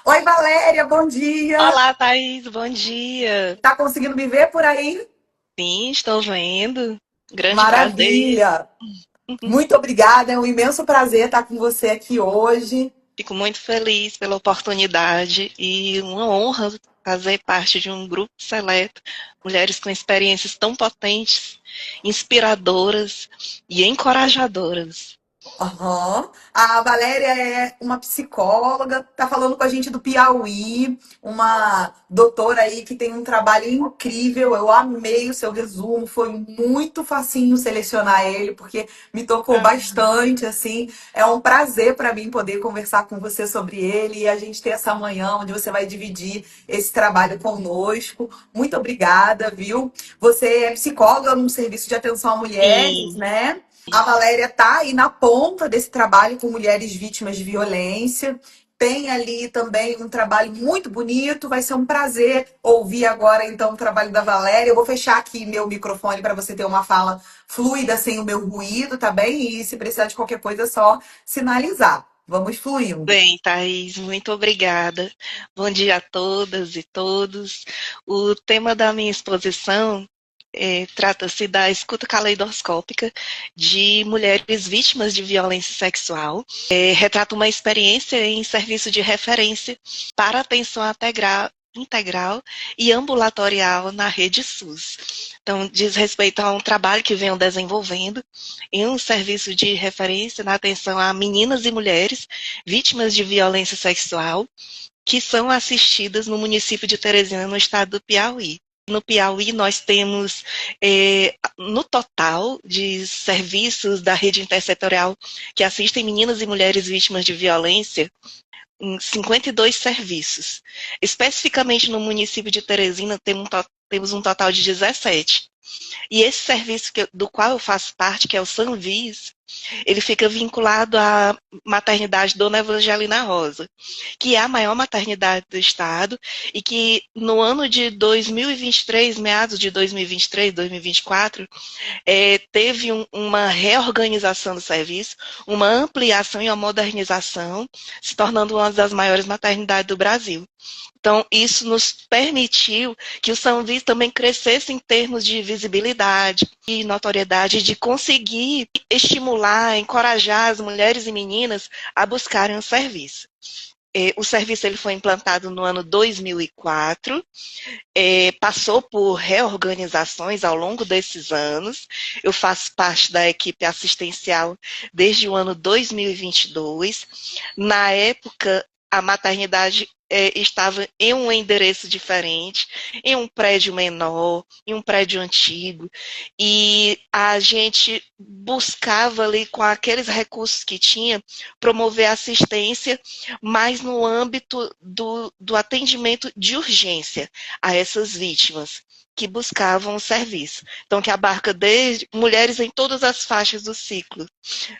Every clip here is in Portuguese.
Oi, Valéria, bom dia. Olá, Thaís, bom dia. Tá conseguindo me ver por aí? Sim, estou vendo. Grande prazer. Maravilha. Muito obrigada, é um imenso prazer estar com você aqui hoje. Fico muito feliz pela oportunidade e uma honra fazer parte de um grupo seleto, mulheres com experiências tão potentes, inspiradoras e encorajadoras. Aham. A Valéria é uma psicóloga, tá falando com a gente do Piauí, uma doutora aí que tem um trabalho incrível. Eu amei o seu resumo, foi muito facinho selecionar ele, porque me tocou Ah, bastante, assim. É um prazer para mim poder conversar com você sobre ele e a gente ter essa manhã onde você vai dividir esse trabalho conosco. Muito obrigada, viu? Você é psicóloga num serviço de atenção a mulheres, sim, né? A Valéria está aí na ponta desse trabalho com mulheres vítimas de violência. Tem ali também um trabalho muito bonito. Vai ser um prazer ouvir agora, então, o trabalho da Valéria. Eu vou fechar aqui meu microfone para você ter uma fala fluida, sem o meu ruído, tá bem? E se precisar de qualquer coisa, é só sinalizar. Vamos fluindo. bem, Thaís, muito obrigada. Bom dia a todas e todos. O tema da minha exposição trata-se da escuta caleidoscópica de mulheres vítimas de violência sexual. Retrata uma experiência em serviço de referência para atenção integral e ambulatorial na rede SUS. Então, diz respeito a um trabalho que venho desenvolvendo em um serviço de referência na atenção a meninas e mulheres vítimas de violência sexual que são assistidas no município de Teresina, no estado do Piauí. No Piauí, nós temos, no total de serviços da rede intersetorial que assistem meninas e mulheres vítimas de violência, em 52 serviços. Especificamente no município de Teresina, temos um total de 17. E esse serviço do qual eu faço parte, que é o Sanvis, ele fica vinculado à maternidade Dona Evangelina Rosa, que é a maior maternidade do estado e que no ano de 2023, meados de 2023, 2024, teve uma reorganização do serviço, uma ampliação e uma modernização, se tornando uma das maiores maternidades do Brasil. Então, isso nos permitiu que o São Luís também crescesse em termos de visibilidade e notoriedade, de conseguir estimular, encorajar as mulheres e meninas a buscarem o serviço. O serviço ele foi implantado no ano 2004, passou por reorganizações ao longo desses anos. Eu faço parte da equipe assistencial desde o ano 2022. Na época, a maternidade estava em um endereço diferente, em um prédio menor, em um prédio antigo, e a gente buscava ali, com aqueles recursos que tinha, promover assistência, mas no âmbito do atendimento de urgência a essas vítimas que buscavam o serviço. Então, que abarca desde mulheres em todas as faixas do ciclo,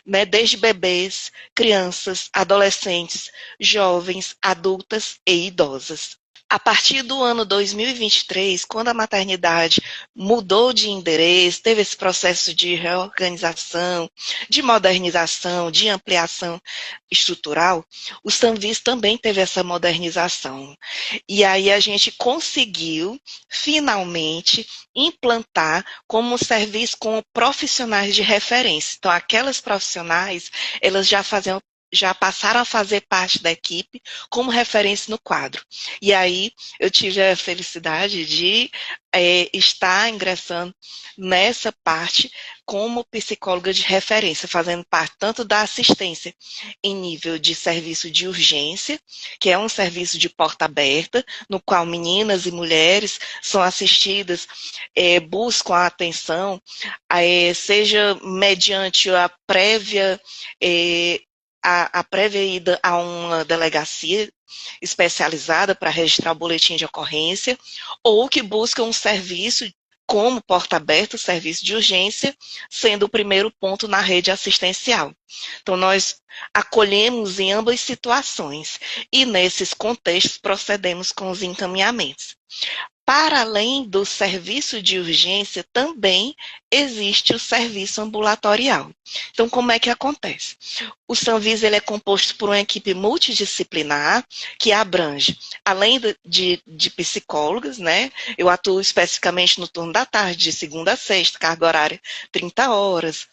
né, desde bebês, crianças, adolescentes, jovens, adultas e idosas. A partir do ano 2023, quando a maternidade mudou de endereço, teve esse processo de reorganização, de modernização, de ampliação estrutural, o Sanvis também teve essa modernização. E aí a gente conseguiu, finalmente, implantar como um serviço com profissionais de referência. Então, aquelas profissionais, elas já passaram a fazer parte da equipe como referência no quadro. E aí eu tive a felicidade de estar ingressando nessa parte como psicóloga de referência, fazendo parte tanto da assistência em nível de serviço de urgência, que é um serviço de porta aberta, no qual meninas e mulheres são assistidas, buscam a atenção, seja mediante a prévia ida a uma delegacia especializada para registrar o boletim de ocorrência, ou que buscam um serviço como porta aberta, serviço de urgência, sendo o primeiro ponto na rede assistencial. Então, nós acolhemos em ambas situações e, nesses contextos, procedemos com os encaminhamentos. Para além do serviço de urgência, também existe o serviço ambulatorial. Então, como é que acontece? O Sanvisa ele é composto por uma equipe multidisciplinar que abrange, além de psicólogas, né? Eu atuo especificamente no turno da tarde, de segunda a sexta, carga horária 30 horas.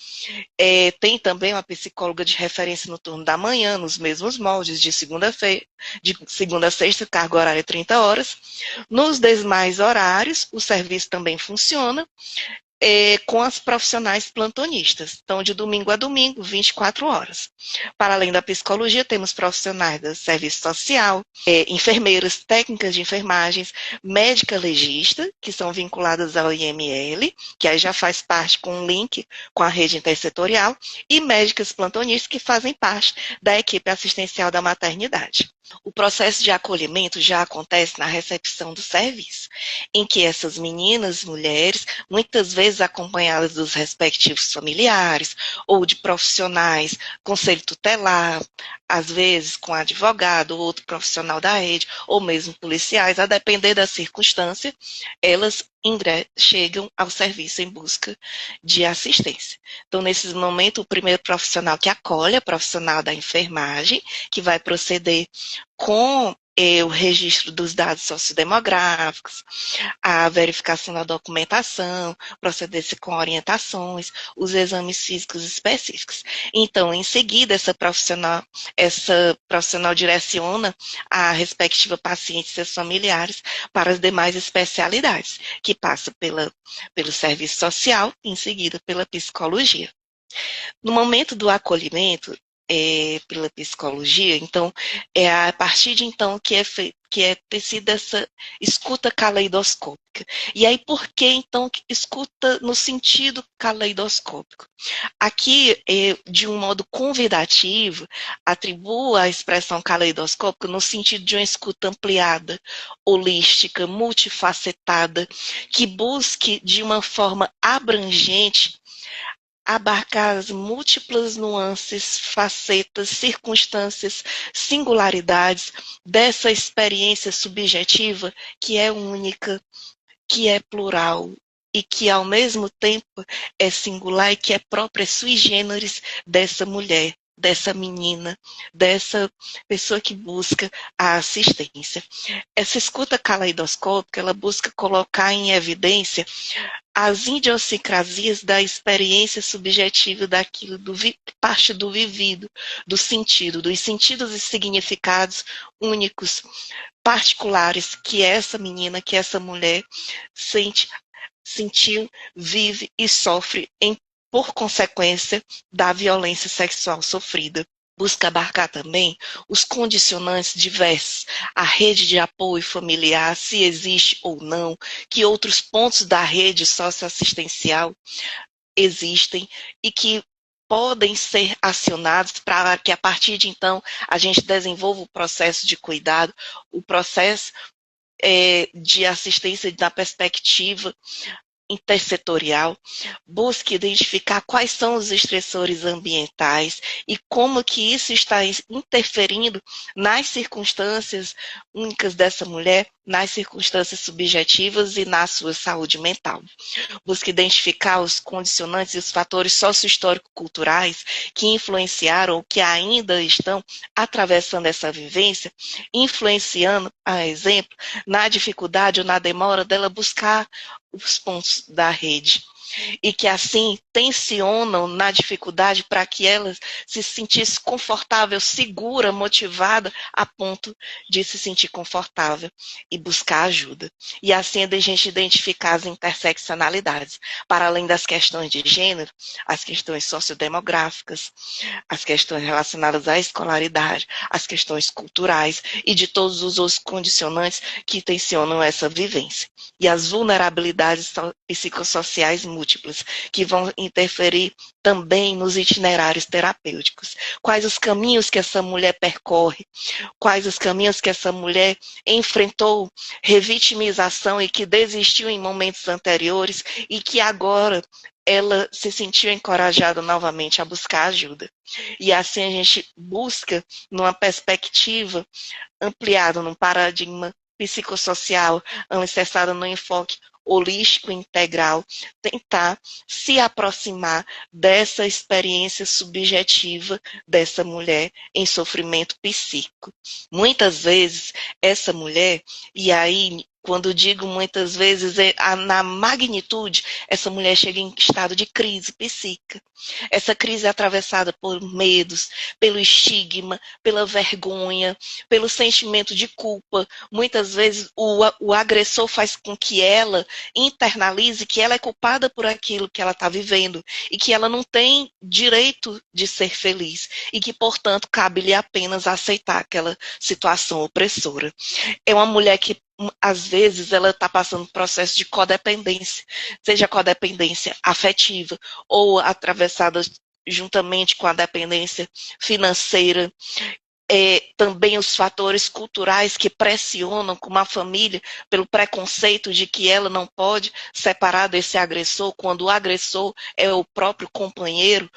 Tem também uma psicóloga de referência no turno da manhã, nos mesmos moldes, de segunda a sexta, carga horária 30 horas. Nos demais horários, o serviço também funciona, com as profissionais plantonistas. Então, de domingo a domingo, 24 horas. Para além da psicologia, temos profissionais do serviço social, enfermeiras, técnicas de enfermagens, médica legista, que são vinculadas ao IML, que aí já faz parte com um link com a rede intersetorial, e médicas plantonistas, que fazem parte da equipe assistencial da maternidade. O processo de acolhimento já acontece na recepção do serviço, em que essas meninas, mulheres, muitas vezes acompanhadas dos respectivos familiares ou de profissionais, conselho tutelar, às vezes com advogado ou outro profissional da rede, ou mesmo policiais, a depender da circunstância, elas chegam ao serviço em busca de assistência. Então, nesse momento, o primeiro profissional que acolhe é o profissional da enfermagem, que vai proceder com o registro dos dados sociodemográficos, a verificação da documentação, proceder-se com orientações, os exames físicos específicos. Então, em seguida, essa profissional direciona a respectiva paciente e seus familiares para as demais especialidades, que passa pelo serviço social e, em seguida, pela psicologia. No momento do acolhimento, pela psicologia, então, é a partir de então que é tecida essa escuta caleidoscópica. E aí, por que, então, escuta no sentido caleidoscópico? Aqui, de um modo convidativo, atribuo a expressão caleidoscópica no sentido de uma escuta ampliada, holística, multifacetada, que busque, de uma forma abrangente, abarcar as múltiplas nuances, facetas, circunstâncias, singularidades dessa experiência subjetiva que é única, que é plural e que, ao mesmo tempo, é singular e que é própria sui generis dessa mulher, dessa menina, dessa pessoa que busca a assistência. Essa escuta caleidoscópica, ela busca colocar em evidência as idiosincrasias da experiência subjetiva daquilo, parte do vivido, do sentido, dos sentidos e significados únicos, particulares, que essa menina, que essa mulher sentiu, vive e sofre por consequência da violência sexual sofrida. Busca abarcar também os condicionantes diversos, a rede de apoio familiar, se existe ou não, que outros pontos da rede socioassistencial existem e que podem ser acionados para que, a partir de então, a gente desenvolva o processo de cuidado, o processo de assistência na perspectiva intersetorial, busque identificar quais são os estressores ambientais e como que isso está interferindo nas circunstâncias únicas dessa mulher, nas circunstâncias subjetivas e na sua saúde mental. Busque identificar os condicionantes e os fatores socio-histórico-culturais que influenciaram ou que ainda estão atravessando essa vivência, influenciando, a exemplo, na dificuldade ou na demora dela buscar os pontos da rede, e que assim tensionam na dificuldade para que ela se sentisse confortável, segura, motivada, a ponto de se sentir confortável e buscar ajuda. E assim a gente identificar as interseccionalidades, para além das questões de gênero, as questões sociodemográficas, as questões relacionadas à escolaridade, as questões culturais e de todos os outros condicionantes que tensionam essa vivência. E as vulnerabilidades psicossociais múltiplas, que vão interferir também nos itinerários terapêuticos. Quais os caminhos que essa mulher percorre, quais os caminhos que essa mulher enfrentou revitimização e que desistiu em momentos anteriores e que agora ela se sentiu encorajada novamente a buscar ajuda. E assim a gente busca, numa perspectiva ampliada, num paradigma psicossocial, alicerçada no enfoque holístico integral, tentar se aproximar dessa experiência subjetiva dessa mulher em sofrimento psíquico. Muitas vezes, essa mulher, e aí quando digo muitas vezes, na magnitude, essa mulher chega em estado de crise psíquica. Essa crise é atravessada por medos, pelo estigma, pela vergonha, pelo sentimento de culpa. Muitas vezes o agressor faz com que ela internalize que ela é culpada por aquilo que ela está vivendo e que ela não tem direito de ser feliz e que, portanto, cabe-lhe apenas aceitar aquela situação opressora. É uma mulher que às vezes ela está passando um processo de codependência, seja codependência afetiva ou atravessada juntamente com a dependência financeira. Também os fatores culturais que pressionam como a família pelo preconceito de que ela não pode separar desse agressor, quando o agressor é o próprio companheiro,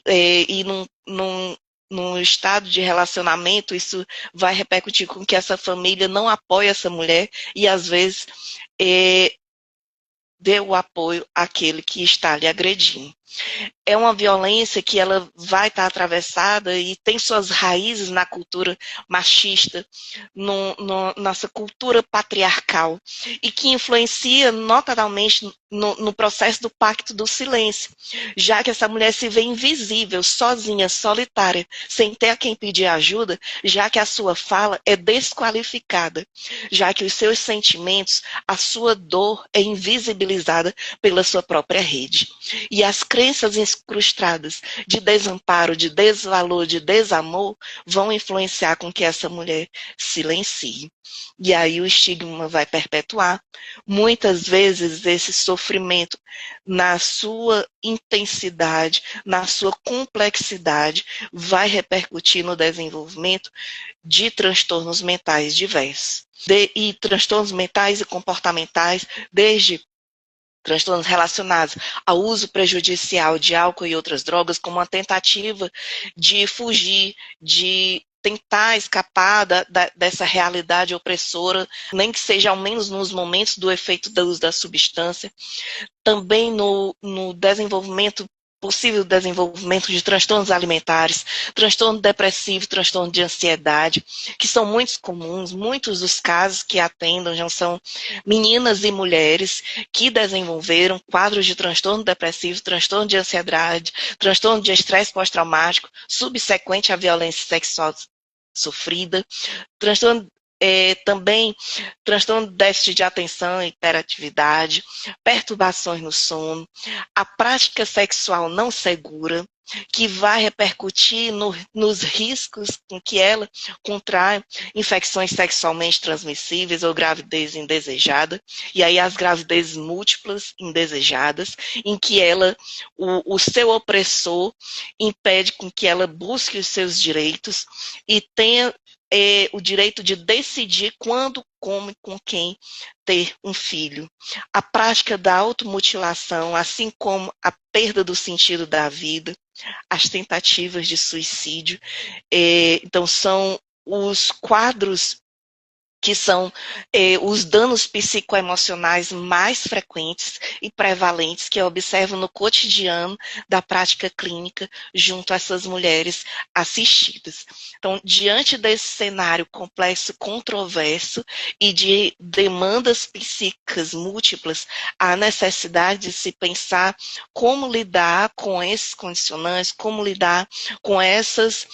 e num estado de relacionamento, isso vai repercutir com que essa família não apoie essa mulher e, às vezes, dê o apoio àquele que está lhe agredindo. É uma violência que ela vai estar atravessada e tem suas raízes na cultura machista, nossa cultura patriarcal, e que influencia notadamente no processo do pacto do silêncio, já que essa mulher se vê invisível, sozinha, solitária, sem ter a quem pedir ajuda, já que a sua fala é desqualificada, já que os seus sentimentos, a sua dor é invisibilizada pela sua própria rede. E as crenças incrustadas de desamparo, de desvalor, de desamor, vão influenciar com que essa mulher silencie. E aí o estigma vai perpetuar. Muitas vezes esse sofrimento, na sua intensidade, na sua complexidade, vai repercutir no desenvolvimento de transtornos mentais diversos. E transtornos mentais e comportamentais, desde transtornos relacionados ao uso prejudicial de álcool e outras drogas, como uma tentativa de fugir, de tentar escapar dessa realidade opressora, nem que seja ao menos nos momentos do efeito do uso da substância. Também no desenvolvimento, possível desenvolvimento de transtornos alimentares, transtorno depressivo, transtorno de ansiedade, que são muito comuns. Muitos dos casos que atendam já são meninas e mulheres que desenvolveram quadros de transtorno depressivo, transtorno de ansiedade, transtorno de estresse pós-traumático, subsequente à violência sexual sofrida, transtorno também transtorno de déficit de atenção e hiperatividade, perturbações no sono, a prática sexual não segura, que vai repercutir nos riscos com que ela contrai infecções sexualmente transmissíveis ou gravidez indesejada, e aí as gravidezes múltiplas indesejadas, em que o seu opressor impede com que ela busque os seus direitos e tenha o direito de decidir quando, como e com quem ter um filho. A prática da automutilação, assim como a perda do sentido da vida, as tentativas de suicídio, então são os quadros que são os danos psicoemocionais mais frequentes e prevalentes que eu observo no cotidiano da prática clínica junto a essas mulheres assistidas. Então, diante desse cenário complexo, controverso e de demandas psíquicas múltiplas, há necessidade de se pensar como lidar com esses condicionantes, como lidar com esses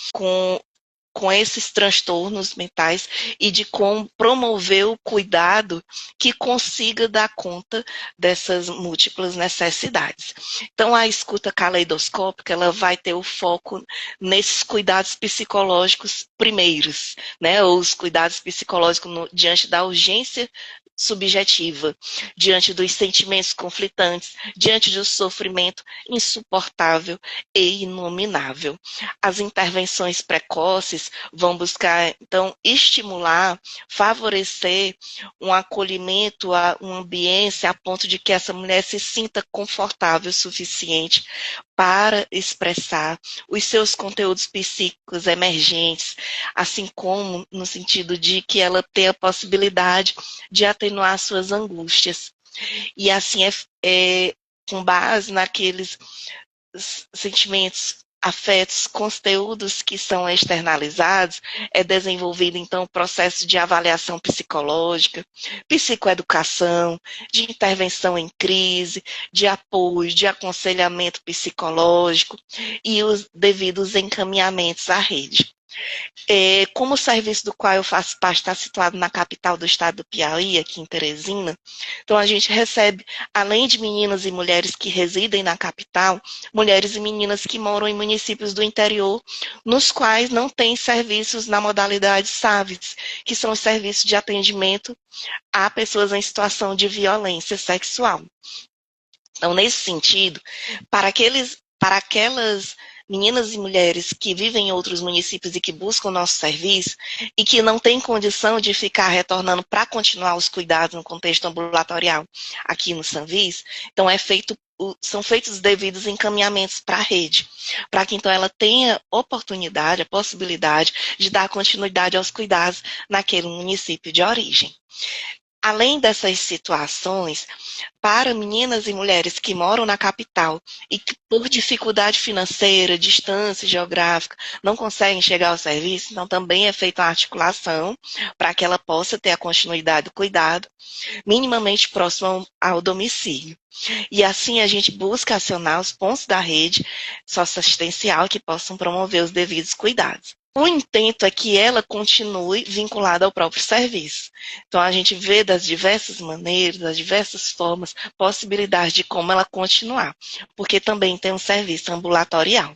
transtornos mentais e de como promover o cuidado que consiga dar conta dessas múltiplas necessidades. Então, a escuta caleidoscópica, ela vai ter o foco nesses cuidados psicológicos primeiros, né? Os cuidados psicológicos diante da urgência subjetiva, diante dos sentimentos conflitantes, diante do sofrimento insuportável e inominável. As intervenções precoces vão buscar, então, estimular, favorecer um acolhimento, uma ambiência a ponto de que essa mulher se sinta confortável o suficiente para expressar os seus conteúdos psíquicos emergentes, assim como no sentido de que ela tenha a possibilidade de atenuar suas angústias. E assim com base naqueles sentimentos, afetos, conteúdos que são externalizados, é desenvolvido então o processo de avaliação psicológica, psicoeducação, de intervenção em crise, de apoio, de aconselhamento psicológico e os devidos encaminhamentos à rede. Como o serviço do qual eu faço parte está situado na capital do estado do Piauí, aqui em Teresina, então a gente recebe, além de meninas e mulheres que residem na capital, mulheres e meninas que moram em municípios do interior, nos quais não tem serviços na modalidade SAVES, que são os serviços de atendimento a pessoas em situação de violência sexual. Então, nesse sentido, para aquelas meninas e mulheres que vivem em outros municípios e que buscam o nosso serviço e que não têm condição de ficar retornando para continuar os cuidados no contexto ambulatorial aqui no Sanvis, então são feitos os devidos encaminhamentos para a rede, para que então ela tenha oportunidade, a possibilidade de dar continuidade aos cuidados naquele município de origem. Além dessas situações, para meninas e mulheres que moram na capital e que, por dificuldade financeira, distância geográfica, não conseguem chegar ao serviço, então também é feita uma articulação para que ela possa ter a continuidade do cuidado minimamente próximo ao domicílio. E assim a gente busca acionar os pontos da rede socioassistencial que possam promover os devidos cuidados. O intento é que ela continue vinculada ao próprio serviço. Então, a gente vê das diversas maneiras, das diversas formas, possibilidades de como ela continuar, porque também tem um serviço ambulatorial.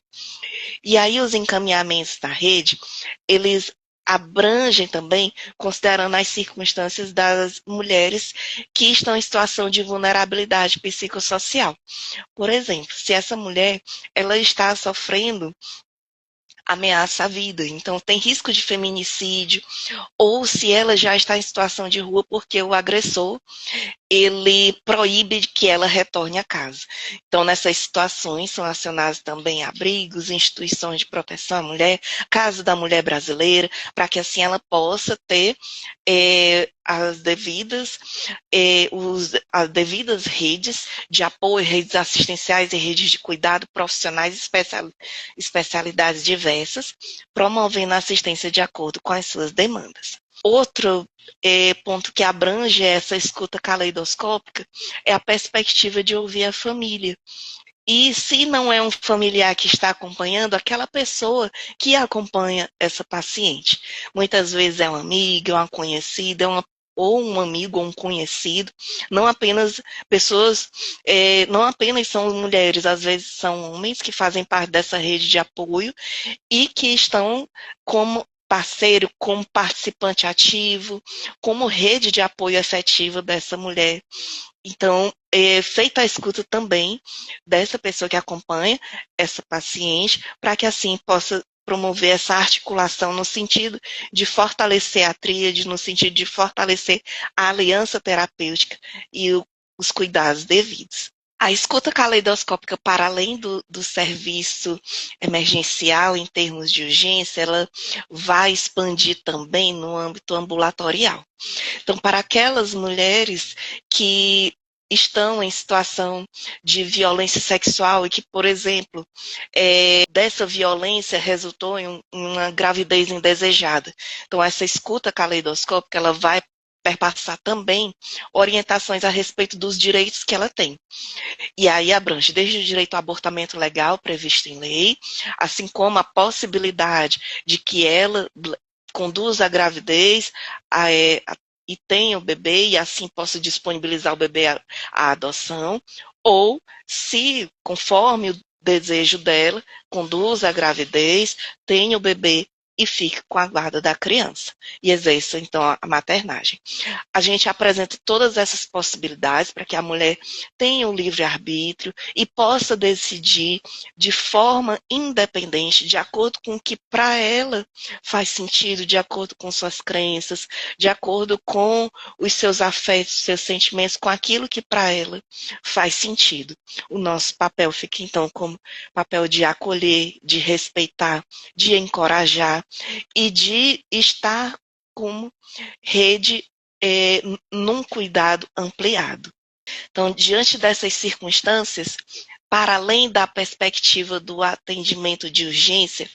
E aí, os encaminhamentos da rede, eles abrangem também, considerando as circunstâncias das mulheres que estão em situação de vulnerabilidade psicossocial. Por exemplo, se essa mulher ela está sofrendo ameaça à vida, então tem risco de feminicídio, ou se ela já está em situação de rua porque o agressor ele proíbe que ela retorne à casa. Então, nessas situações, são acionados também abrigos, instituições de proteção à mulher, Casa da Mulher Brasileira, para que assim ela possa ter as devidas redes de apoio, redes assistenciais e redes de cuidado profissionais especialidades diversas, promovendo a assistência de acordo com as suas demandas. Outro ponto que abrange essa escuta caleidoscópica é a perspectiva de ouvir a família. E se não é um familiar que está acompanhando, aquela pessoa que acompanha essa paciente. Muitas vezes é uma amiga, uma conhecida, ou um amigo ou um conhecido, não apenas pessoas, não apenas são mulheres, às vezes são homens que fazem parte dessa rede de apoio e que estão como parceiro, como participante ativo, como rede de apoio efetivo dessa mulher. Então, feita a escuta também dessa pessoa que acompanha essa paciente, para que assim possa promover essa articulação no sentido de fortalecer a tríade, no sentido de fortalecer a aliança terapêutica e os cuidados devidos. A escuta caleidoscópica, para além do serviço emergencial em termos de urgência, ela vai expandir também no âmbito ambulatorial. Então, para aquelas mulheres que estão em situação de violência sexual e que, por exemplo, dessa violência resultou em uma gravidez indesejada. Então, essa escuta caleidoscópica, ela vai perpassar também orientações a respeito dos direitos que ela tem. E aí abrange desde o direito ao abortamento legal previsto em lei, assim como a possibilidade de que ela conduza a gravidez e tenha o bebê e assim possa disponibilizar o bebê à adoção, ou se, conforme o desejo dela, conduza a gravidez, tenha o bebê e fique com a guarda da criança e exerça, então, a maternagem. A gente apresenta todas essas possibilidades para que a mulher tenha o livre-arbítrio e possa decidir de forma independente, de acordo com o que para ela faz sentido, de acordo com suas crenças, de acordo com os seus afetos, seus sentimentos, com aquilo que para ela faz sentido. O nosso papel fica, então, como papel de acolher, de respeitar, de encorajar, e de estar como rede num cuidado ampliado. Então, diante dessas circunstâncias, para além da perspectiva do atendimento de urgência,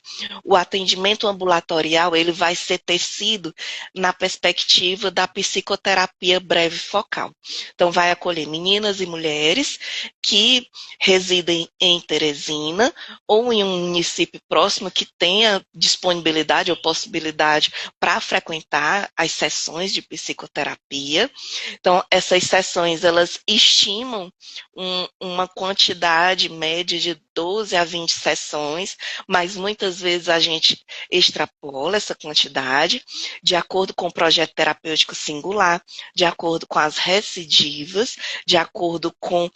o atendimento ambulatorial ele vai ser tecido na perspectiva da psicoterapia breve focal. Então, vai acolher meninas e mulheres que residem em Teresina ou em um município próximo que tenha disponibilidade ou possibilidade para frequentar as sessões de psicoterapia. Então, essas sessões, elas estimam uma quantidade média de 12 a 20 sessões, mas muitas vezes a gente extrapola essa quantidade de acordo com o projeto terapêutico singular, de acordo com as recidivas, de acordo com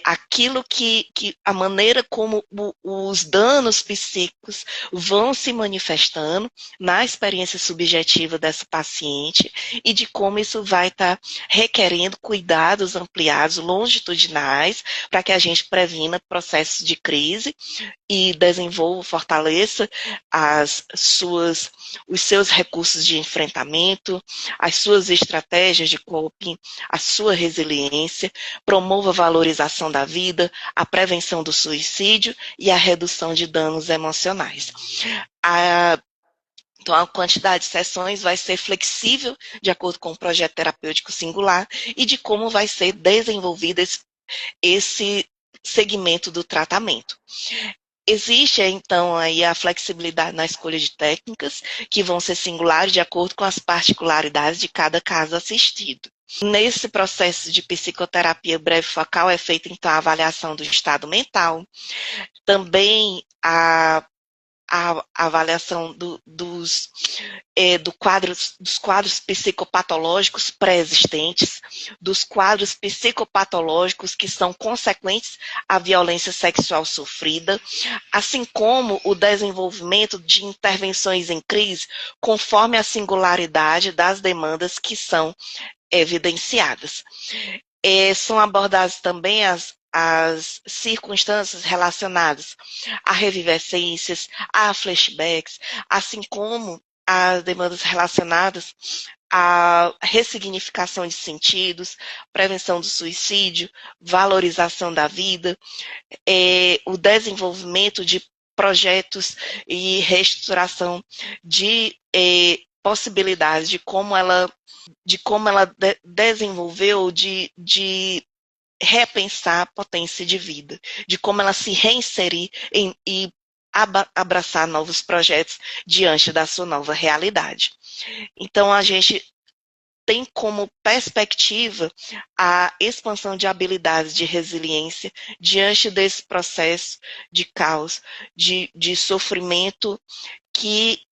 aquilo que a maneira como os danos psíquicos vão se manifestando na experiência subjetiva dessa paciente e de como isso vai estar requerendo cuidados ampliados, longitudinais, para que a gente previna processos de crise e desenvolva, fortaleça os seus recursos de enfrentamento, as suas estratégias de coping, a sua resiliência, promova a valorização da vida, a prevenção do suicídio e a redução de danos emocionais. Então, a quantidade de sessões vai ser flexível de acordo com o projeto terapêutico singular e de como vai ser desenvolvido esse segmento do tratamento. Existe, então, aí a flexibilidade na escolha de técnicas, que vão ser singulares de acordo com as particularidades de cada caso assistido. Nesse processo de psicoterapia breve focal é feita, então, a avaliação do estado mental, também a avaliação dos quadros psicopatológicos pré-existentes, dos quadros psicopatológicos que são consequentes à violência sexual sofrida, assim como o desenvolvimento de intervenções em crise conforme a singularidade das demandas que são evidenciadas. São abordadas também as circunstâncias relacionadas a revivescências, a flashbacks, assim como as demandas relacionadas à ressignificação de sentidos, prevenção do suicídio, valorização da vida, o desenvolvimento de projetos e reestruturação de possibilidades de como ela desenvolveu, de repensar a potência de vida, de como ela se reinserir e abraçar novos projetos diante da sua nova realidade. Então, a gente tem como perspectiva a expansão de habilidades de resiliência diante desse processo de caos, de sofrimento e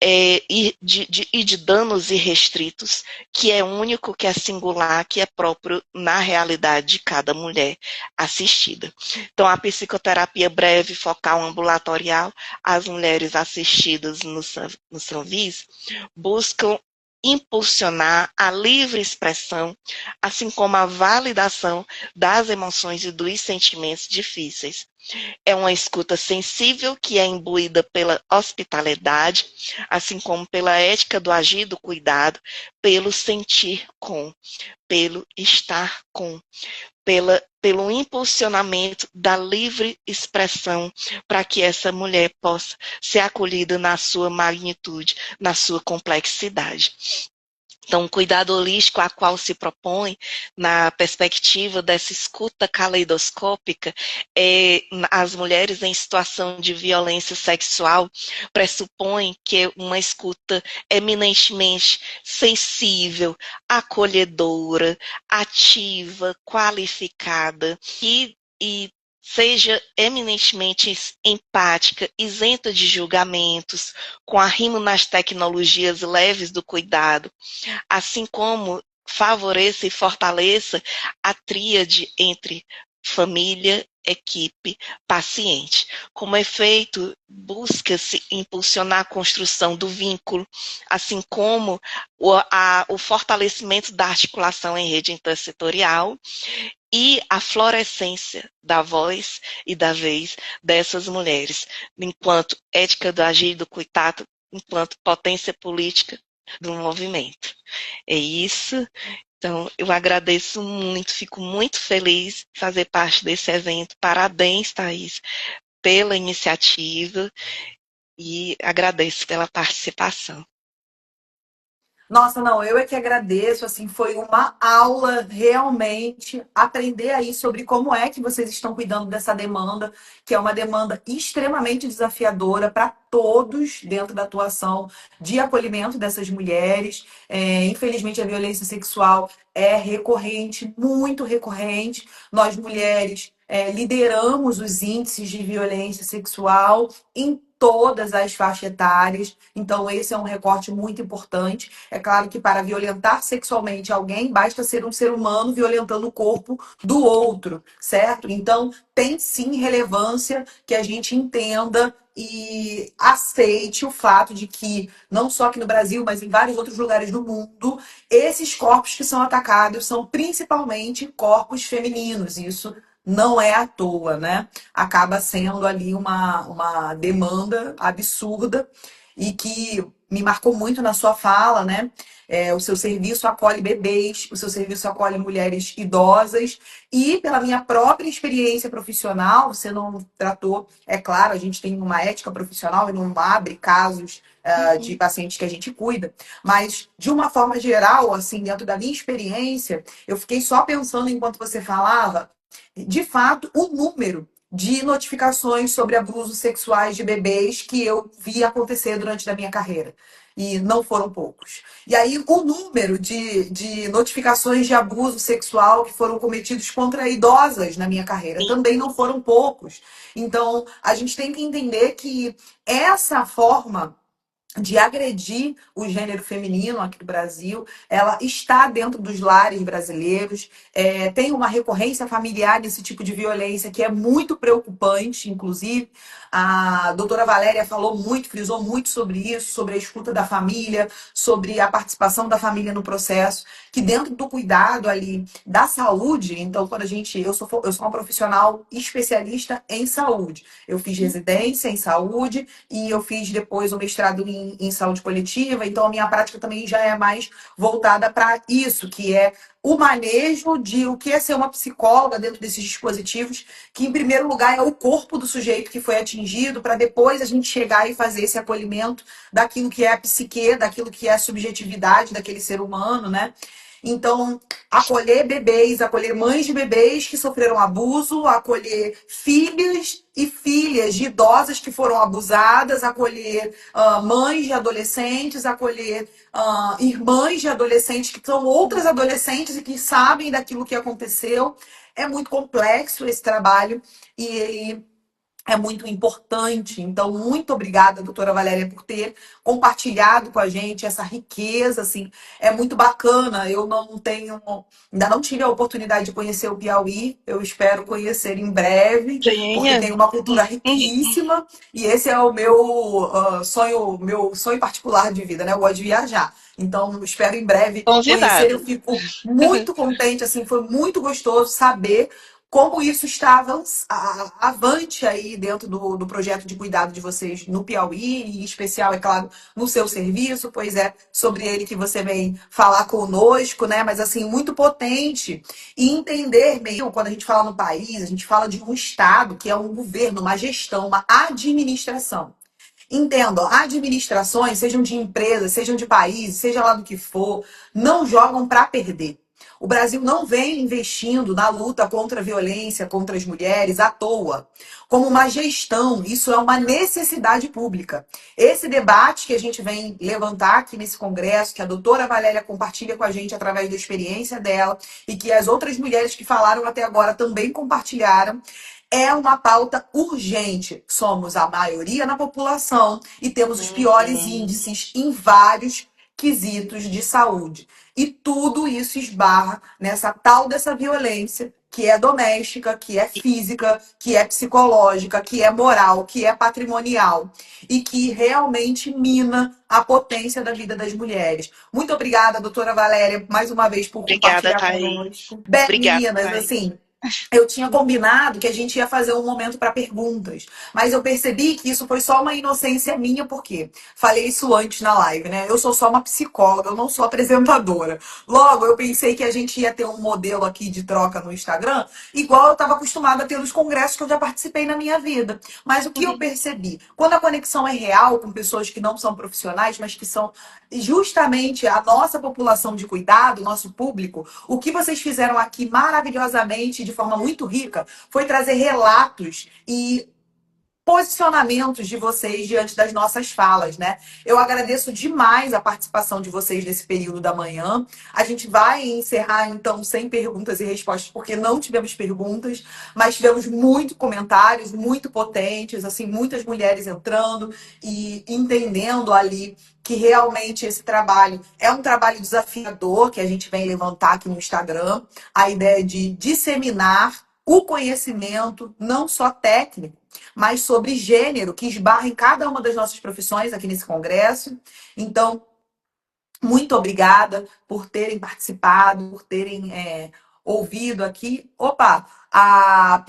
de danos irrestritos, que é único, que é singular, que é próprio na realidade de cada mulher assistida. Então, a psicoterapia breve, focal, ambulatorial, as mulheres assistidas no Sanvis buscam impulsionar a livre expressão, assim como a validação das emoções e dos sentimentos difíceis. É uma escuta sensível que é imbuída pela hospitalidade, assim como pela ética do agir, do cuidado, pelo sentir com, pelo estar com, pelo impulsionamento da livre expressão para que essa mulher possa ser acolhida na sua magnitude, na sua complexidade. Então, o cuidado holístico a qual se propõe, na perspectiva dessa escuta caleidoscópica, as mulheres em situação de violência sexual pressupõe que uma escuta eminentemente sensível, acolhedora, ativa, qualificada e seja eminentemente empática, isenta de julgamentos, com arrimo nas tecnologias leves do cuidado, assim como favoreça e fortaleça a tríade entre família, equipe, paciente. Como efeito, busca-se impulsionar a construção do vínculo, assim como o fortalecimento da articulação em rede intersetorial e a florescência da voz e da vez dessas mulheres, enquanto ética do agir e do cuidado, enquanto potência política do movimento. É isso. Então, eu agradeço muito, fico muito feliz de fazer parte desse evento. Parabéns, Thaís, pela iniciativa e agradeço pela participação. Nossa, não, eu é que agradeço, assim, foi uma aula realmente aprender aí sobre como é que vocês estão cuidando dessa demanda, que é uma demanda extremamente desafiadora para todos dentro da atuação de acolhimento dessas mulheres. Infelizmente, a violência sexual é recorrente, muito recorrente. Nós mulheres lideramos os índices de violência sexual em todas as faixas etárias, então esse é um recorte muito importante. É claro que para violentar sexualmente alguém, basta ser um ser humano violentando o corpo do outro, certo? Então, tem sim relevância que a gente entenda e aceite o fato de que, não só aqui no Brasil, mas em vários outros lugares do mundo, esses corpos que são atacados são principalmente corpos femininos. Isso não é à toa, né? Acaba sendo ali uma demanda absurda e que me marcou muito na sua fala, né? O seu serviço acolhe bebês, o seu serviço acolhe mulheres idosas, e pela minha própria experiência profissional, você não tratou, é claro, a gente tem uma ética profissional e não abre casos de Uhum. pacientes que a gente cuida, mas de uma forma geral, assim, dentro da minha experiência, eu fiquei só pensando enquanto você falava, de fato, o número de notificações sobre abusos sexuais de bebês que eu vi acontecer durante a minha carreira. E não foram poucos. E aí, o número de notificações de abuso sexual que foram cometidos contra idosas na minha carreira também não foram poucos. Então, a gente tem que entender que essa forma de agredir o gênero feminino aqui no Brasil, ela está dentro dos lares brasileiros, tem uma recorrência familiar nesse tipo de violência que é muito preocupante, inclusive. A doutora Valéria falou muito, frisou muito sobre isso, sobre a escuta da família, sobre a participação da família no processo, que dentro do cuidado ali da saúde, então quando eu sou uma profissional especialista em saúde. Eu fiz residência em saúde, e eu fiz depois o mestrado em saúde coletiva, então a minha prática também já é mais voltada para isso, que é o manejo de o que é ser uma psicóloga dentro desses dispositivos, que em primeiro lugar é o corpo do sujeito que foi atingido, para depois a gente chegar e fazer esse acolhimento daquilo que é a psique, daquilo que é a subjetividade daquele ser humano, né? Então, acolher bebês, acolher mães de bebês que sofreram abuso, acolher filhas e filhas de idosas que foram abusadas, acolher mães de adolescentes, acolher irmãs de adolescentes que são outras adolescentes e que sabem daquilo que aconteceu. É muito complexo esse trabalho e ele é muito importante. Então, muito obrigada, doutora Valéria, por ter compartilhado com a gente essa riqueza, assim, é muito bacana. Eu não tenho, ainda não tive a oportunidade de conhecer o Piauí, eu espero conhecer em breve, porque Tenha. tem uma cultura riquíssima, e esse é o meu sonho particular de vida, né? Eu gosto de viajar. Então, espero em breve conhecer. Eu Convidado. fico muito contente, assim, foi muito gostoso saber como isso está avante aí dentro do projeto de cuidado de vocês no Piauí, e em especial, é claro, no seu serviço, pois é sobre ele que você vem falar conosco, né? Mas assim, muito potente. E entender mesmo, quando a gente fala no país, a gente fala de um Estado que é um governo, uma gestão, uma administração. Entendo, administrações, sejam de empresas, sejam de países, seja lá do que for, não jogam para perder. O Brasil não vem investindo na luta contra a violência contra as mulheres à toa, como uma gestão, isso é uma necessidade pública. Esse debate que a gente vem levantar aqui nesse congresso, que a doutora Valéria compartilha com a gente através da experiência dela, e que as outras mulheres que falaram até agora também compartilharam, é uma pauta urgente. Somos a maioria na população e temos os piores Uhum. índices em vários quesitos de saúde. E tudo isso esbarra nessa tal dessa violência que é doméstica, que é física, que é psicológica, que é moral, que é patrimonial e que realmente mina a potência da vida das mulheres. Muito obrigada, doutora Valéria, mais uma vez por Obrigada, compartilhar Thaís. conosco. Bem, Obrigada, meninas, Thaís. assim, Eu tinha combinado que a gente ia fazer um momento para perguntas, mas eu percebi que isso foi só uma inocência minha, porque falei isso antes na live, né? Eu sou só uma psicóloga, eu não sou apresentadora. Logo, eu pensei que a gente ia ter um modelo aqui de troca no Instagram, igual eu estava acostumada a ter nos congressos que eu já participei na minha vida. Mas o que eu Uhum. percebi? Quando a conexão é real com pessoas que não são profissionais, mas que são justamente a nossa população de cuidado, nosso público, o que vocês fizeram aqui maravilhosamente, de forma muito rica, foi trazer relatos e posicionamentos de vocês diante das nossas falas, né? Eu agradeço demais a participação de vocês nesse período da manhã. A gente vai encerrar, então, sem perguntas e respostas, porque não tivemos perguntas, mas tivemos muito comentários, muito potentes, assim, muitas mulheres entrando e entendendo ali que realmente esse trabalho é um trabalho desafiador que a gente vem levantar aqui no Instagram, a ideia de disseminar o conhecimento, não só técnico, mas sobre gênero, que esbarra em cada uma das nossas profissões aqui nesse congresso. Então, muito obrigada por terem participado, por terem ouvido aqui. Opa, a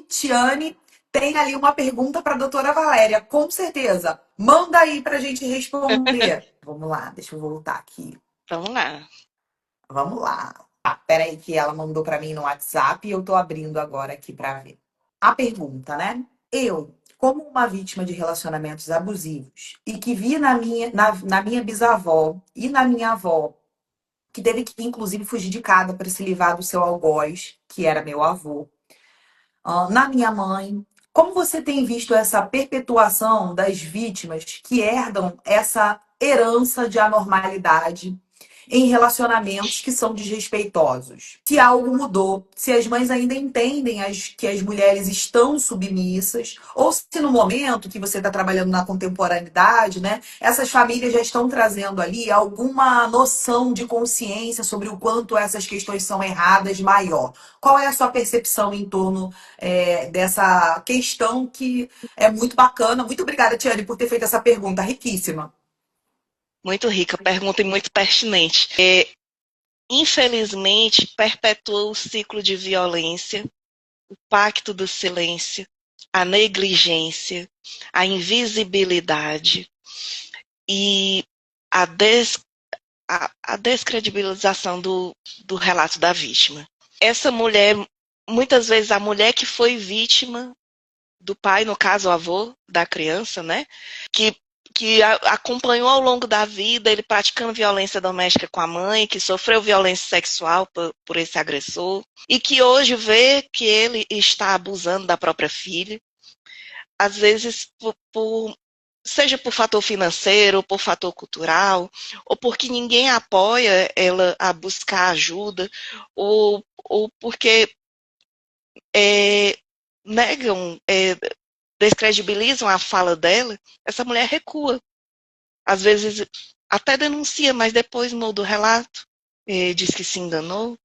Tiane tem ali uma pergunta para a doutora Valéria, com certeza. Manda aí para a gente responder. Vamos lá, deixa eu voltar aqui. Vamos lá. Vamos lá. Ah, peraí que ela mandou para mim no WhatsApp e eu estou abrindo agora aqui para ver. A pergunta, né? Eu, como uma vítima de relacionamentos abusivos e que vi na minha bisavó e na minha avó, que teve que, inclusive, fugir de casa para se livrar do seu algoz, que era meu avô, na minha mãe, como você tem visto essa perpetuação das vítimas que herdam essa herança de anormalidade em relacionamentos que são desrespeitosos? Se algo mudou, se as mães ainda entendem que as mulheres estão submissas, ou se no momento que você está trabalhando na contemporaneidade, né, essas famílias já estão trazendo ali alguma noção de consciência sobre o quanto essas questões são erradas maior. Qual é a sua percepção em torno dessa questão que é muito bacana? Muito obrigada, Tiane, por ter feito essa pergunta riquíssima. Muito rica, pergunta e muito pertinente. Infelizmente, perpetuou o ciclo de violência, o pacto do silêncio, a negligência, a invisibilidade e a, des, a descredibilização do relato da vítima. Essa mulher, muitas vezes a mulher que foi vítima do pai, no caso o avô da criança, né, que acompanhou ao longo da vida ele praticando violência doméstica com a mãe, que sofreu violência sexual por esse agressor, e que hoje vê que ele está abusando da própria filha, às vezes seja por fator financeiro, por fator cultural, ou porque ninguém apoia ela a buscar ajuda, ou porque negam, descredibilizam a fala dela, essa mulher recua. Às vezes até denuncia, mas depois muda o relato, diz que se enganou,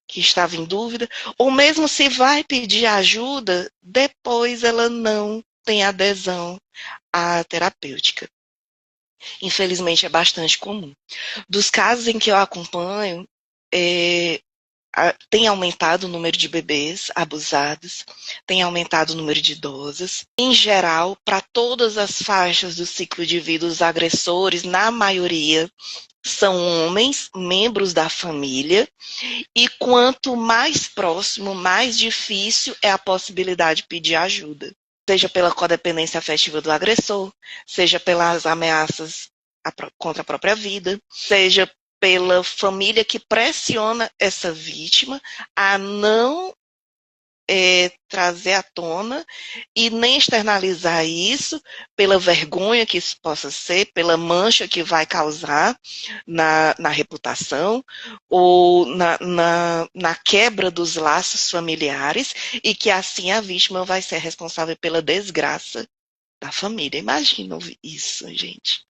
que estava em dúvida, ou mesmo se vai pedir ajuda, depois ela não tem adesão à terapêutica. Infelizmente é bastante comum. Dos casos em que eu acompanho, tem aumentado o número de bebês abusados, tem aumentado o número de idosas. Em geral, para todas as faixas do ciclo de vida, os agressores, na maioria, são homens, membros da família, e quanto mais próximo, mais difícil é a possibilidade de pedir ajuda. Seja pela codependência afetiva do agressor, seja pelas ameaças contra a própria vida, seja pela família que pressiona essa vítima a não trazer à tona e nem externalizar isso, pela vergonha que isso possa ser, pela mancha que vai causar na reputação ou na quebra dos laços familiares, e que assim a vítima vai ser responsável pela desgraça da família. Imagina isso, gente.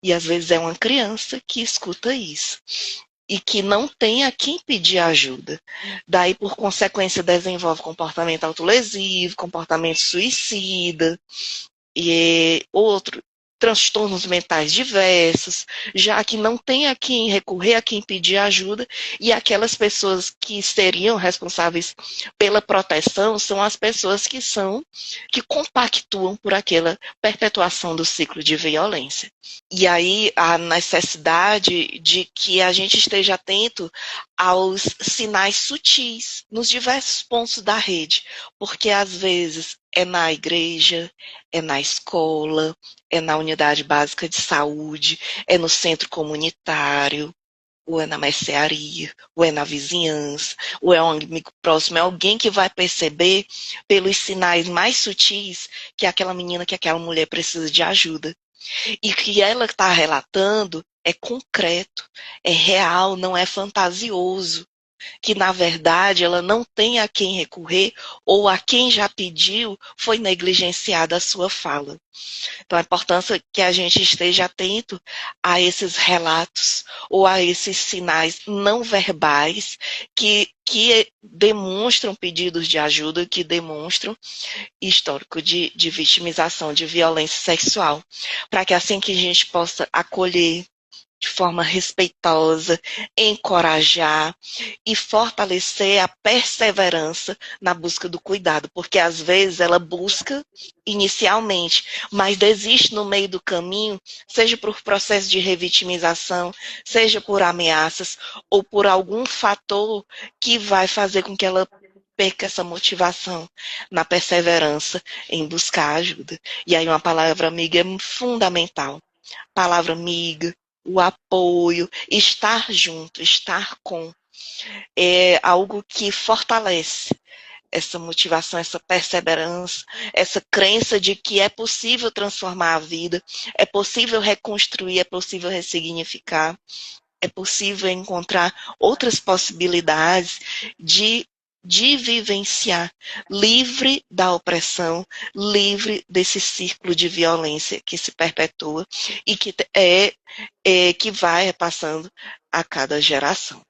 E às vezes é uma criança que escuta isso e que não tem a quem pedir ajuda. Daí, por consequência, desenvolve comportamento autolesivo, comportamento suicida e outro, transtornos mentais diversos, já que não tem a quem recorrer, a quem pedir ajuda, e aquelas pessoas que seriam responsáveis pela proteção são as pessoas que compactuam por aquela perpetuação do ciclo de violência. E aí a necessidade de que a gente esteja atento aos sinais sutis nos diversos pontos da rede, porque às vezes é na igreja, é na escola, é na unidade básica de saúde, é no centro comunitário, ou é na mercearia, ou é na vizinhança, ou é um amigo próximo, é alguém que vai perceber pelos sinais mais sutis que aquela menina, que aquela mulher precisa de ajuda. E que ela está relatando é concreto, é real, não é fantasioso. Que, na verdade, ela não tem a quem recorrer ou a quem já pediu foi negligenciada a sua fala. Então, a importância que a gente esteja atento a esses relatos ou a esses sinais não verbais que demonstram pedidos de ajuda, que demonstram histórico de vitimização, de violência sexual, para que assim que a gente possa acolher de forma respeitosa, encorajar e fortalecer a perseverança na busca do cuidado, porque às vezes ela busca inicialmente, mas desiste no meio do caminho, seja por processo de revitimização, seja por ameaças ou por algum fator que vai fazer com que ela perca essa motivação na perseverança em buscar ajuda. E aí uma palavra amiga é fundamental. Palavra amiga, o apoio, estar junto, estar com, é algo que fortalece essa motivação, essa perseverança, essa crença de que é possível transformar a vida, é possível reconstruir, é possível ressignificar, é possível encontrar outras possibilidades de vivenciar, livre da opressão, livre desse círculo de violência que se perpetua e que vai passando a cada geração.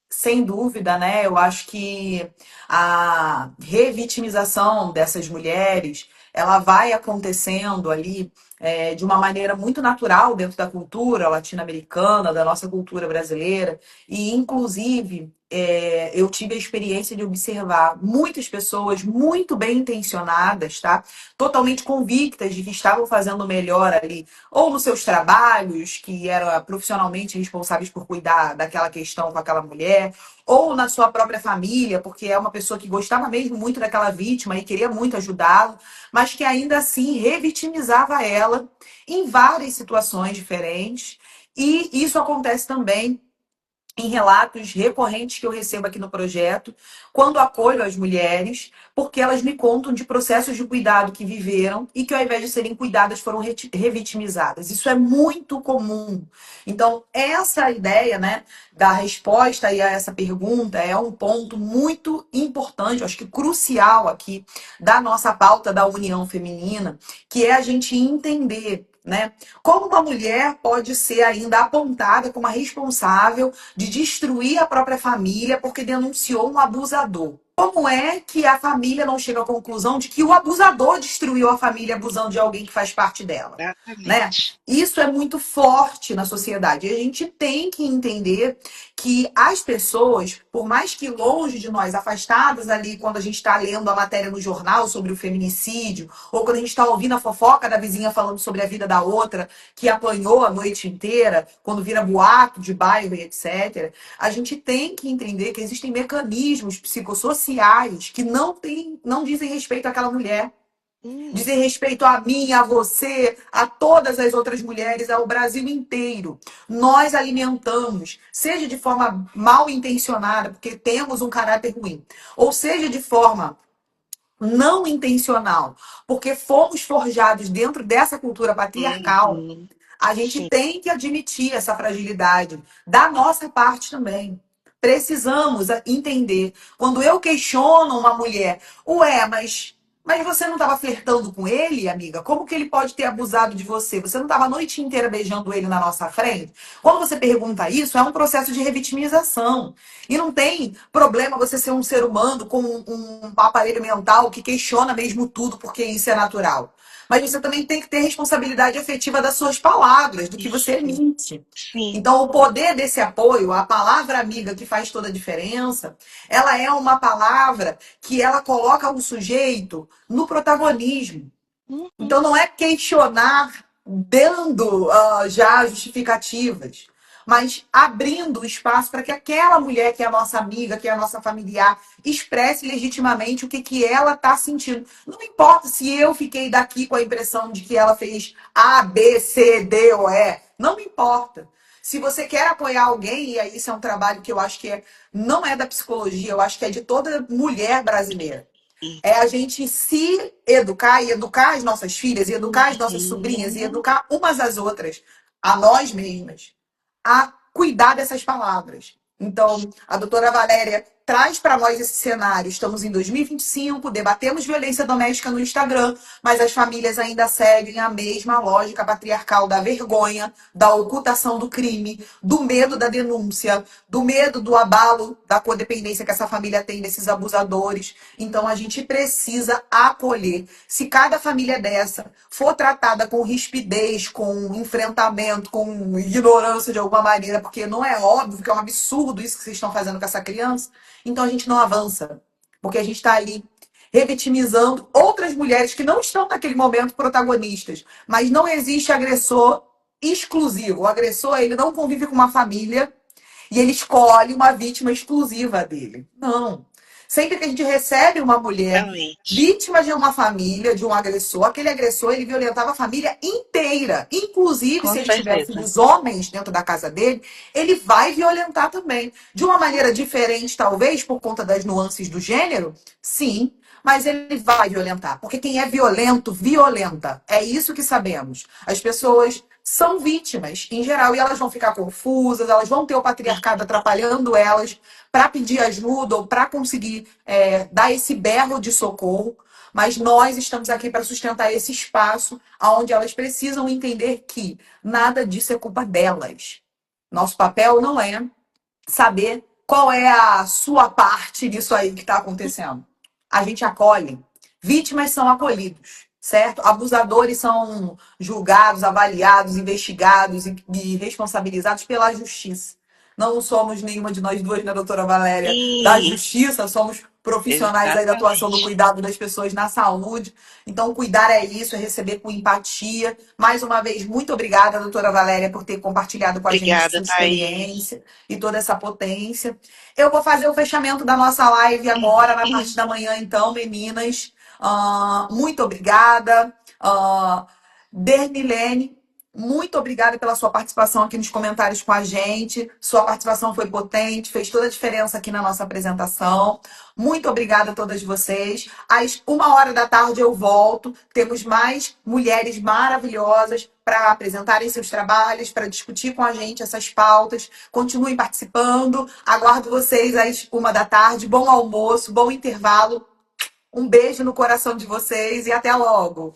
Sem dúvida, né? Eu acho que a revitimização dessas mulheres, ela vai acontecendo ali de uma maneira muito natural dentro da cultura latino-americana, da nossa cultura brasileira. E, inclusive, eu tive a experiência de observar muitas pessoas muito bem intencionadas, tá? Totalmente convictas de que estavam fazendo o melhor ali, ou nos seus trabalhos, que eram profissionalmente responsáveis por cuidar daquela questão com aquela mulher, ou na sua própria família, porque é uma pessoa que gostava mesmo muito daquela vítima e queria muito ajudá-lo, mas que ainda assim revitimizava ela em várias situações diferentes. E isso acontece também em relatos recorrentes que eu recebo aqui no projeto, quando acolho as mulheres, porque elas me contam de processos de cuidado que viveram e que, ao invés de serem cuidadas, foram revitimizadas. Isso é muito comum. Então, essa ideia, né, da resposta a essa pergunta é um ponto muito importante, eu acho que crucial aqui, da nossa pauta da união feminina, que é a gente entender, né, como uma mulher pode ser ainda apontada como a responsável de destruir a própria família porque denunciou um abusador. Como é que a família não chega à conclusão de que o abusador destruiu a família abusando de alguém que faz parte dela, né? Exatamente. Isso é muito forte na sociedade. E a gente tem que entender que as pessoas, por mais que longe de nós, afastadas ali, quando a gente está lendo a matéria no jornal sobre o feminicídio, ou quando a gente está ouvindo a fofoca da vizinha falando sobre a vida da outra, que apanhou a noite inteira, quando vira boato de bairro e etc., a gente tem que entender que existem mecanismos psicossociais que não dizem respeito àquela mulher. Dizem respeito a mim, a você, a todas as outras mulheres, ao Brasil inteiro. Nós alimentamos, seja de forma mal intencionada, porque temos um caráter ruim, ou seja de forma não intencional, porque fomos forjados dentro dessa cultura patriarcal. Uhum. A gente Sim. tem que admitir essa fragilidade da nossa parte também. Precisamos entender. Quando eu questiono uma mulher, ué, mas você não estava flertando com ele, amiga? Como que ele pode ter abusado de você? Você não estava a noite inteira beijando ele na nossa frente? Quando você pergunta isso, é um processo de revitimização. E não tem problema você ser um ser humano com um aparelho mental que questiona mesmo tudo, porque isso é natural. mas você também tem que ter responsabilidade afetiva das suas palavras, do que você Sim, emite. sim. Então, o poder desse apoio, a palavra amiga que faz toda a diferença, ela é uma palavra que ela coloca o sujeito no protagonismo. Uhum, Então, não é questionar dando já justificativas, mas abrindo espaço para que aquela mulher, que é a nossa amiga, que é a nossa familiar, expresse legitimamente o que, que ela está sentindo. Não importa se eu fiquei daqui com a impressão de que ela fez A, B, C, D ou E. Não me importa. Se você quer apoiar alguém, e aí isso é um trabalho que eu acho que não é da psicologia, eu acho que é de toda mulher brasileira. sim. É a gente se educar e educar as nossas filhas, e educar as nossas sobrinhas, e Uhum. educar umas às outras, a nós mesmas, a cuidar dessas palavras. Então, a doutora Valéria traz para nós esse cenário. Estamos em 2025, debatemos violência doméstica no Instagram, mas as famílias ainda seguem a mesma lógica patriarcal da vergonha, da ocultação do crime, do medo da denúncia, do medo do abalo da codependência que essa família tem desses abusadores. Então, a gente precisa acolher. Se cada família dessa for tratada com rispidez, com enfrentamento, com ignorância de alguma maneira, porque não é óbvio que é um absurdo isso que vocês estão fazendo com essa criança, então a gente não avança. Porque a gente está ali revitimizando outras mulheres que não estão naquele momento protagonistas. Mas não existe agressor exclusivo. O agressor, ele não convive com uma família e ele escolhe uma vítima exclusiva dele. Não. Sempre que a gente recebe uma mulher Exatamente. vítima de uma família, de um agressor, aquele agressor ele violentava a família inteira. Inclusive, Com se ele tiver certeza. filhos homens dentro da casa dele, ele vai violentar também. De uma maneira diferente, talvez, por conta das nuances do gênero, sim, mas ele vai violentar. Porque quem é violento, violenta. É isso que sabemos. As pessoas são vítimas, em geral, e elas vão ficar confusas, elas vão ter o patriarcado atrapalhando elas para pedir ajuda ou para conseguir dar esse berro de socorro. Mas nós estamos aqui para sustentar esse espaço onde elas precisam entender que nada disso é culpa delas. Nosso papel não é saber qual é a sua parte disso aí que está acontecendo. A gente acolhe. Vítimas são acolhidos, certo? Abusadores são julgados, avaliados, investigados e responsabilizados pela justiça. Não somos nenhuma de nós duas, né, doutora Valéria, da Sim, justiça, somos profissionais aí da atuação do exatamente. cuidado das pessoas na saúde. Então, cuidar é isso, é receber com empatia. Mais uma vez, muito obrigada, doutora Valéria, por ter compartilhado com a gente Obrigada, sua Thaís. experiência e toda essa potência. Eu vou fazer o fechamento da nossa live agora, na parte da manhã, então, meninas. Muito obrigada. Dernilene, muito obrigada pela sua participação aqui nos comentários com a gente. Sua participação foi potente, fez toda a diferença aqui na nossa apresentação. Muito obrigada a todas vocês. Às 1h da tarde eu volto. Temos mais mulheres maravilhosas para apresentarem seus trabalhos, para discutir com a gente essas pautas. Continuem participando. Aguardo vocês às 1h da tarde. Bom almoço, bom intervalo. Um beijo no coração de vocês e até logo.